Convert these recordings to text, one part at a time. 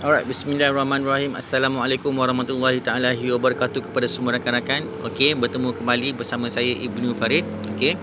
Alright, bismillahirrahmanirrahim. Assalamualaikum warahmatullahi taala wabarakatuh kepada semua rakan-rakan. Okey, bertemu kembali bersama saya Ibnu Farid. Okey.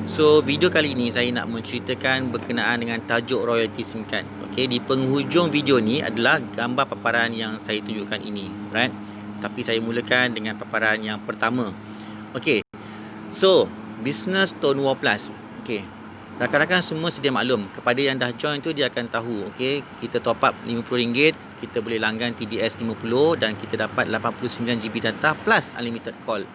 So, video kali ini saya nak menceritakan berkenaan dengan tajuk royalty SIM card. Okey, di penghujung video ni adalah gambar paparan yang saya tunjukkan ini, right? Tapi saya mulakan dengan paparan yang pertama. Okey. So, business tone war plus. Okey. Rakan-rakan semua sedia maklum, kepada yang dah join tu dia akan tahu. Okey, kita top up RM50, kita boleh langgan TDS 50 dan kita dapat 89GB data plus unlimited call.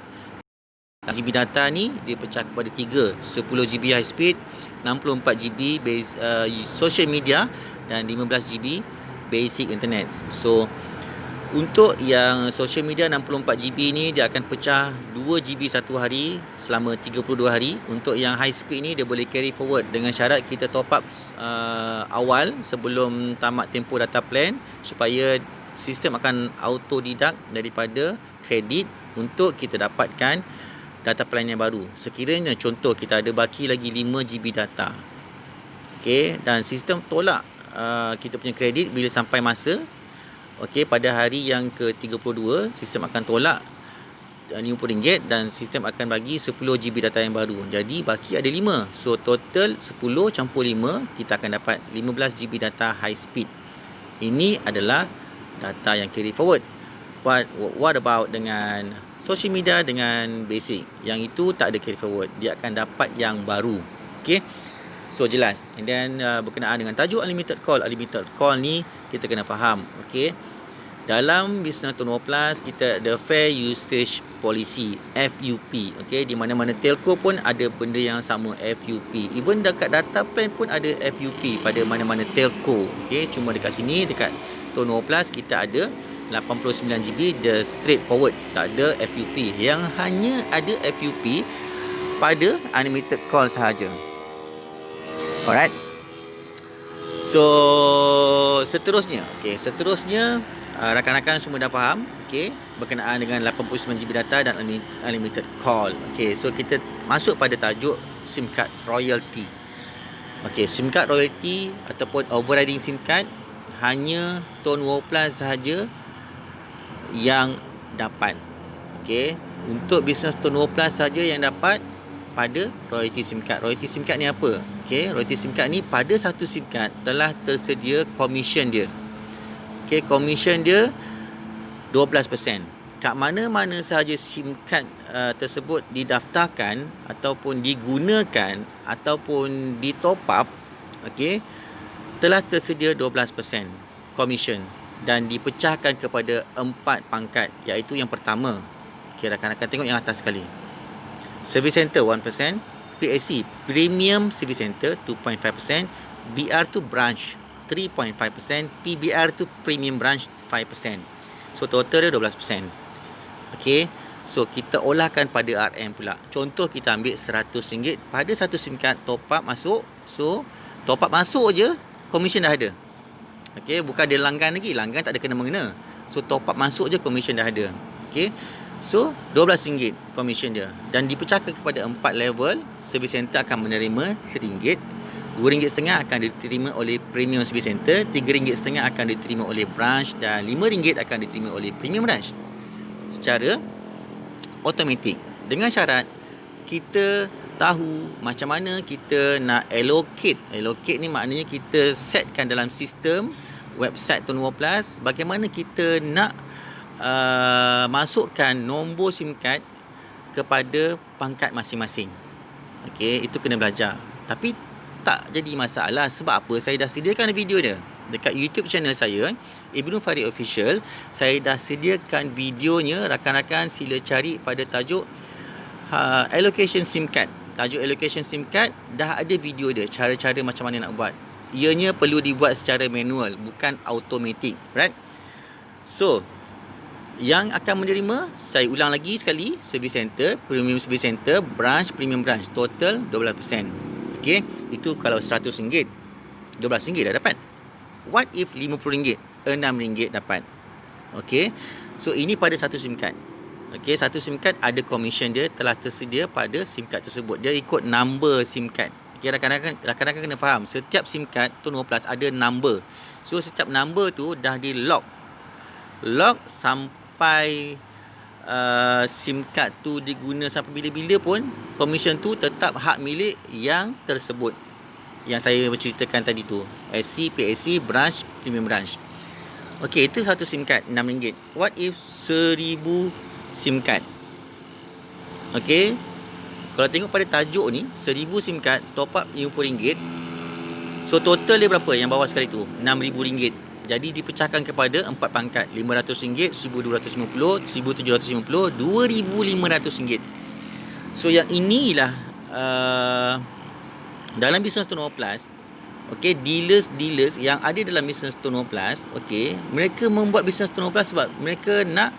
GB data ni dia pecah kepada 3, 10GB high speed, 64GB base social media dan 15GB basic internet. So untuk yang social media 64GB ni dia akan pecah 2GB satu hari selama 32 hari. Untuk yang high speed ni dia boleh carry forward dengan syarat kita top up awal sebelum tamat tempoh data plan, supaya sistem akan auto deduct daripada kredit untuk kita dapatkan data plan yang baru. Sekiranya contoh kita ada baki lagi 5GB data, okey, dan sistem tolak kita punya kredit bila sampai masa. Okey, pada hari yang ke-32 sistem akan tolak RM50 dan sistem akan bagi 10GB data yang baru. Jadi baki ada 5. So total 10 campur 5 kita akan dapat 15GB data high speed. Ini adalah data yang carry forward. What about dengan social media dengan basic? Yang itu tak ada carry forward. Dia akan dapat yang baru. Okey. So jelas. And then berkenaan dengan tajuk unlimited call. Unlimited call ni kita kena faham. Okey. Dalam Business Tone War Plus kita ada Fair Usage Policy, FUP. Okey, di mana-mana telco pun ada benda yang sama, FUP. Even dekat data plan pun ada FUP pada mana-mana telco. Okey, cuma dekat sini dekat Tone War Plus kita ada 89GB the straightforward, tak ada FUP. Yang hanya ada FUP pada unlimited call sahaja. Alright. So seterusnya, rakan-rakan semua dah faham, okey, berkenaan dengan 89GB data dan unlimited call. Okey, so kita masuk pada tajuk SIM card royalty. Okey, SIM card royalty ataupun overriding SIM card hanya Tone War Plus sahaja yang dapat. Okey, untuk business Tone War Plus sahaja yang dapat pada royalty SIM card. Royalty SIM card ni apa? Okey, royalty SIM card ni pada satu SIM card telah tersedia commission dia. Okey, commission dia 12%. Kat mana-mana sahaja SIM card tersebut didaftarkan ataupun digunakan ataupun di top up, okey, telah tersedia 12% commission dan dipecahkan kepada 4 pangkat, iaitu yang pertama. Okey, rakan-rakan tengok yang atas sekali. Service Center 1%, PSC Premium Service Center 2.5%, BR2 Branch 3.5%, PBR tu Premium Branch 5%. So total dia 12%. Okey. So kita olahkan pada RM pula. Contoh kita ambil RM100 pada satu SIM card, top up masuk. So top up masuk je commission dah ada. Okey, bukan dia langgan lagi. Langgan tak ada kena mengena. So top up masuk je commission dah ada. Okey. So RM12 commission dia dan dipecahkan kepada 4 level. Service center akan menerima RM1, RM2.5 akan diterima oleh Premium Service Center, RM3.5 akan diterima oleh Branch dan RM5 akan diterima oleh Premium Branch secara automatik. Dengan syarat kita tahu macam mana kita nak allocate. Allocate ni maknanya kita setkan dalam sistem website Tone War Plus bagaimana kita nak masukkan nombor SIM card kepada pangkat masing-masing. Okey, itu kena belajar. Tapi tak jadi masalah. Sebab apa? Saya dah sediakan video dia dekat YouTube channel saya, Ibnu Farid Official. Saya dah sediakan videonya. Rakan-rakan sila cari pada tajuk allocation SIM card. Tajuk allocation SIM card dah ada video dia, cara-cara macam mana nak buat. Ianya perlu dibuat secara manual, bukan automatic, right? So yang akan menerima, saya ulang lagi sekali, Service Center, Premium Service Center, Branch, Premium Branch, total 12%. Okey, itu kalau RM100, RM12 dah dapat. What if RM50, RM6 dapat. Okey, so ini pada satu SIM card. Okey, satu SIM card ada commission dia telah tersedia pada SIM card tersebut. Dia ikut number SIM card. Okay, rakan-rakan kena faham, setiap SIM card Tono Plus ada number. So setiap number tu dah di lock sampai SIM card tu diguna sampai bila-bila pun, komisen tu tetap hak milik yang tersebut, yang saya berceritakan tadi tu, SC, PSC, branch, premium branch. Okey, itu satu SIM card RM6. What if 1000 SIM card? Okey, kalau tengok pada tajuk ni, 1000 SIM card top up RM50. So total dia berapa yang bawah sekali tu? RM6,000. Jadi dipecahkan kepada 4 pangkat, RM500, RM1250, RM1750, RM2500. So yang inilah dalam bisnes Tono Plus. Okey, dealers yang ada dalam bisnes Tono Plus, okey, mereka membuat bisnes Tono Plus sebab mereka nak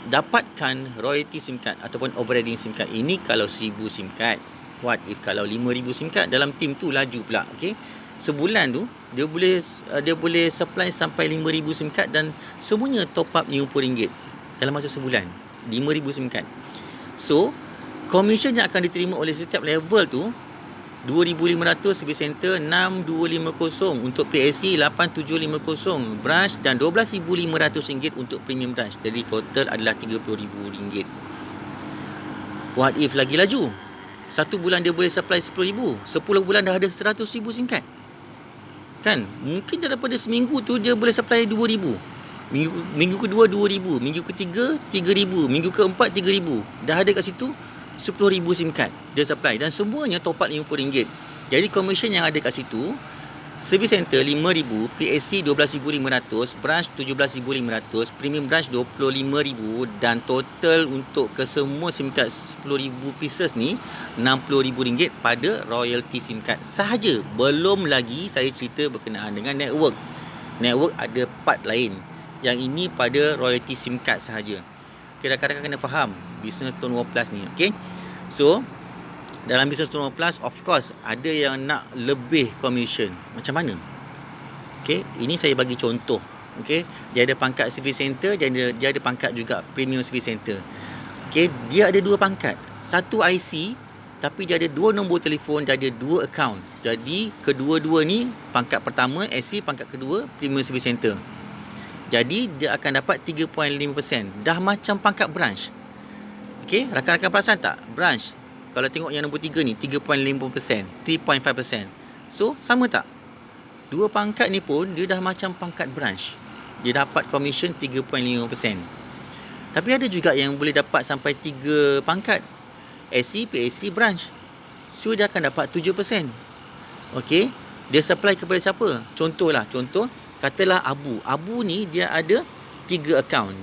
dapatkan royalty SIM card ataupun overriding SIM card. Ini kalau 1000 SIM card. What if kalau 5000 SIM card? Dalam tim tu laju pula. Okey, sebulan tu dia boleh supply sampai 5000 SIM card dan semuanya top up RM50 dalam masa sebulan. 5000 SIM card. So komisen yang akan diterima oleh setiap level tu, 2500 service center, 6250 untuk PSC, 8750 branch dan RM12,500 untuk premium branch. Jadi total adalah RM30,000. What if lagi laju? Satu bulan dia boleh supply 10,000, 10 bulan dah ada 100,000 SIM card. Kan? Mungkin daripada seminggu tu dia boleh supply 2,000. Minggu kedua 2,000, minggu ketiga 3,000, minggu keempat 3,000. Dah ada kat situ 10,000 SIM card dia supply dan semuanya top up RM50. Jadi komisen yang ada kat situ, service center 5,000, PSC 12,500, branch 17,500, premium branch 25,000 dan total untuk kesemua SIM card 10,000 pieces ni RM60,000 pada royalty SIM card sahaja. Belum lagi saya cerita berkenaan dengan network. Network ada part lain. Yang ini pada royalty SIM card sahaja. Okay, rakan-rakan kena faham bisnes Tono Plus ni. Okay, so dalam bisnes Tono Plus, of course ada yang nak lebih commission. Macam mana? Okay, ini saya bagi contoh. Okay, dia ada pangkat service center, dia ada pangkat juga premium service center. Okay, dia ada 2 pangkat, satu IC, tapi dia ada 2 nombor telefon, dia ada 2 account. Jadi kedua-dua ni, pangkat pertama SC, pangkat kedua premium service center. Jadi dia akan dapat 3.5%. Dah macam pangkat branch. Okey, rakan-rakan perasan tak? Branch, kalau tengok yang nombor 3 ni 3.5%, 3.5%. So, sama tak? 2 pangkat ni pun dia dah macam pangkat branch. Dia dapat commission 3.5%. Tapi ada juga yang boleh dapat sampai 3 pangkat. SC, PSC, branch. So, dia akan dapat 7%. Okey, dia supply kepada siapa? Contoh, katalah Abu ni dia ada 3 account.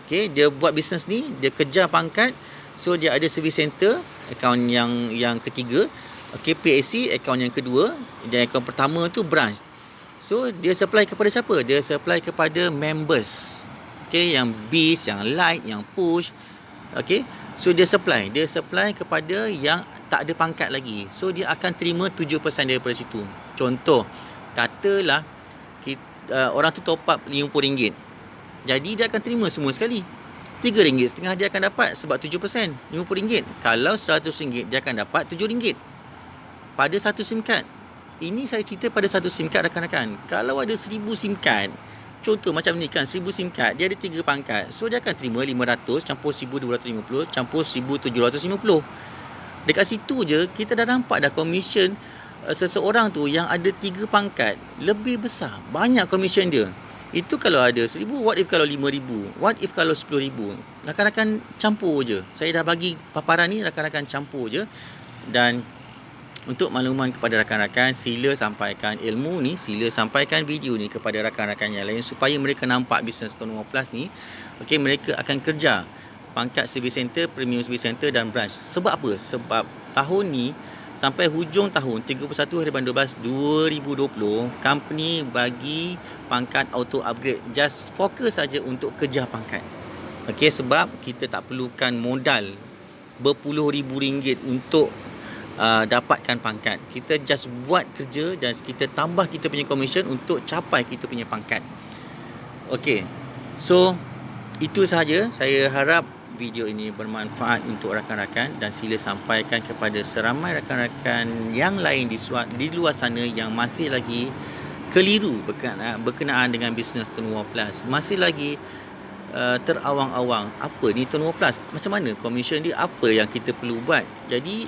Okey, dia buat bisnes ni, dia kejar pangkat. So dia ada service center, account yang ketiga. Okey, PSC account yang kedua, dan account pertama tu branch. So dia supply kepada siapa? Dia supply kepada members. Okey, yang base, yang light, yang push. Okey, so dia supply kepada yang tak ada pangkat lagi. So dia akan terima 7% daripada situ. Contoh, katalah orang tu top up RM50. Jadi dia akan terima semua sekali. RM3.50 dia akan dapat sebab 7%, RM50. Kalau RM100 dia akan dapat RM7 pada satu SIM card. Ini saya cerita pada satu SIM card, rakan-rakan. Kalau ada 1000 SIM card, contoh macam ni kan, 1000 SIM card, dia ada 3 pangkat. So dia akan terima 500 campur 1250 campur 1750. Dekat situ je kita dah nampak dah komisen seseorang tu yang ada 3 pangkat lebih besar, banyak komisen dia. Itu kalau ada 1000, what if kalau 5000, what if kalau 10000. Rakan-rakan campur je. Saya dah bagi paparan ni, rakan-rakan campur je. Dan untuk makluman kepada rakan-rakan, sila sampaikan ilmu ni, sila sampaikan video ni kepada rakan-rakan yang lain supaya mereka nampak bisnes Tono Plus ni. Okey, mereka akan kerja pangkat service center, premium service center dan branch. Sebab apa? Sebab tahun ni sampai hujung tahun 31/12/2020, company bagi pangkat auto upgrade. Just fokus saja untuk kejar pangkat. Okey, sebab kita tak perlukan modal berpuluh ribu ringgit untuk dapatkan pangkat. Kita just buat kerja dan kita tambah kita punya commission untuk capai kita punya pangkat. Okey, so itu sahaja. Saya harap video ini bermanfaat untuk rakan-rakan dan sila sampaikan kepada seramai rakan-rakan yang lain di luar sana yang masih lagi keliru berkenaan dengan bisnes Turnuwa Plus. Masih lagi terawang-awang, apa ni Turnuwa Plus, macam mana komisen dia, apa yang kita perlu buat. Jadi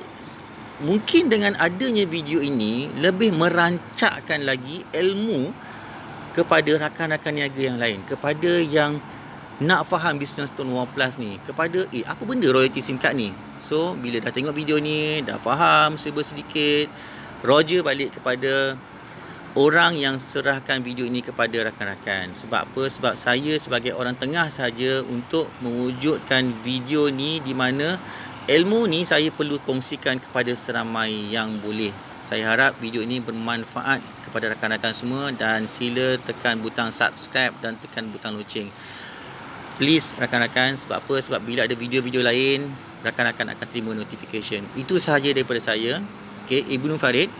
mungkin dengan adanya video ini lebih merancakkan lagi ilmu kepada rakan-rakan niaga yang lain, kepada yang nak faham bisnes Turnuwa Plus ni, kepada apa benda royalty SIM card ni. So bila dah tengok video ni, dah faham sedikit, Roger balik kepada orang yang serahkan video ini kepada rakan-rakan. Sebab apa? Sebab saya sebagai orang tengah saja untuk mewujudkan video ni, di mana ilmu ni saya perlu kongsikan kepada seramai yang boleh. Saya harap video ini bermanfaat kepada rakan-rakan semua dan sila tekan butang subscribe dan tekan butang loceng. Please rakan-rakan, sebab apa? Sebab bila ada video-video lain, rakan-rakan akan terima notification. Itu sahaja daripada saya. Okay, Ibnu Farid.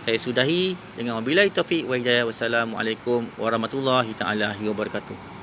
Saya sudahi dengan wabillahi taufiq wa hidayah. Wassalamualaikum warahmatullahi taala wabarakatuh.